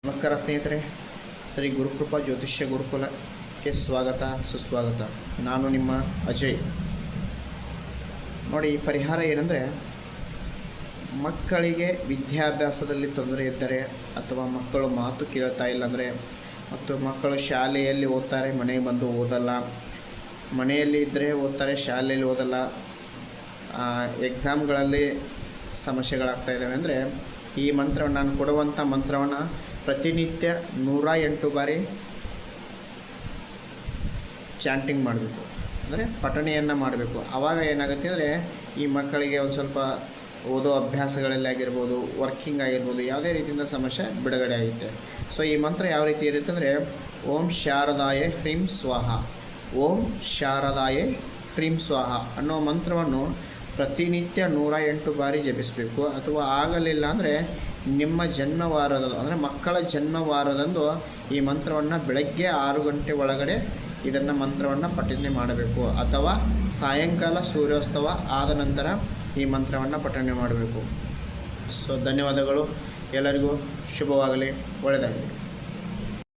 ನಮಸ್ಕಾರ ಸ್ನೇಹಿತರೆ, ಶ್ರೀ ಗುರುಕೃಪಾ ಜ್ಯೋತಿಷ್ಯ ಗುರುಕುಲಕ್ಕೆ ಸ್ವಾಗತ ಸುಸ್ವಾಗತ. ನಾನು ನಿಮ್ಮ ಅಜಯ್. ನೋಡಿ, ಪರಿಹಾರ ಏನಂದರೆ, ಮಕ್ಕಳಿಗೆ ವಿದ್ಯಾಭ್ಯಾಸದಲ್ಲಿ ತೊಂದರೆ ಇದ್ದರೆ ಅಥವಾ ಮಕ್ಕಳು ಮಾತು ಕೇಳ್ತಾ ಇಲ್ಲಂದರೆ ಮತ್ತು ಮಕ್ಕಳು ಶಾಲೆಯಲ್ಲಿ ಓದ್ತಾರೆ, ಮನೆಗೆ ಬಂದು ಓದಲ್ಲ, ಮನೆಯಲ್ಲಿ ಇದ್ದರೆ ಓದ್ತಾರೆ, ಶಾಲೆಯಲ್ಲಿ ಓದಲ್ಲ, ಎಕ್ಸಾಮ್ಗಳಲ್ಲಿ ಸಮಸ್ಯೆಗಳಾಗ್ತಾಯಿದ್ದಾವೆ ಅಂದರೆ ಈ ಮಂತ್ರವನ್ನು, ನಾನು ಕೊಡುವಂಥ ಮಂತ್ರವನ್ನು ಪ್ರತಿನಿತ್ಯ 108 ಬಾರಿ ಚಾಂಟಿಂಗ್ ಮಾಡಬೇಕು, ಅಂದರೆ ಪಠಣೆಯನ್ನು ಮಾಡಬೇಕು. ಆವಾಗ ಏನಾಗುತ್ತೆ ಅಂದರೆ ಈ ಮಕ್ಕಳಿಗೆ ಒಂದು ಸ್ವಲ್ಪ ಓದೋ ಅಭ್ಯಾಸಗಳಲ್ಲಿ ಆಗಿರ್ಬೋದು, ವರ್ಕಿಂಗ್ ಆಗಿರ್ಬೋದು, ಯಾವುದೇ ರೀತಿಯಿಂದ ಸಮಸ್ಯೆ ಬಿಡುಗಡೆ ಆಗುತ್ತೆ. ಸೊ ಈ ಮಂತ್ರ ಯಾವ ರೀತಿ ಇರುತ್ತೆ ಅಂದರೆ, ಓಂ ಶಾರದಾಯ ಹ್ರೀಂ ಸ್ವಾಹ, ಓಂ ಶಾರದಾಯ ಹ್ರೀಂ ಸ್ವಾಹ ಅನ್ನೋ ಮಂತ್ರವನ್ನು ಪ್ರತಿನಿತ್ಯ 108 ಬಾರಿ ಜಪಿಸಬೇಕು. ಅಥವಾ ಆಗಲಿಲ್ಲ ಅಂದರೆ ನಿಮ್ಮ ಜನ್ಮವಾರದಂದು, ಅಂದರೆ ಮಕ್ಕಳ ಜನ್ಮವಾರದಂದು ಈ ಮಂತ್ರವನ್ನು ಬೆಳಗ್ಗೆ 6 ಗಂಟೆ ಒಳಗಡೆ ಇದನ್ನು ಮಂತ್ರವನ್ನು ಪಠನೆ ಮಾಡಬೇಕು. ಅಥವಾ ಸಾಯಂಕಾಲ ಸೂರ್ಯಾಸ್ತವ ಆದ ನಂತರ ಈ ಮಂತ್ರವನ್ನು ಪಠನೆ ಮಾಡಬೇಕು. ಸೊ ಧನ್ಯವಾದಗಳು, ಎಲ್ಲರಿಗೂ ಶುಭವಾಗಲಿ, ಒಳ್ಳೆಯದಾಗಲಿ.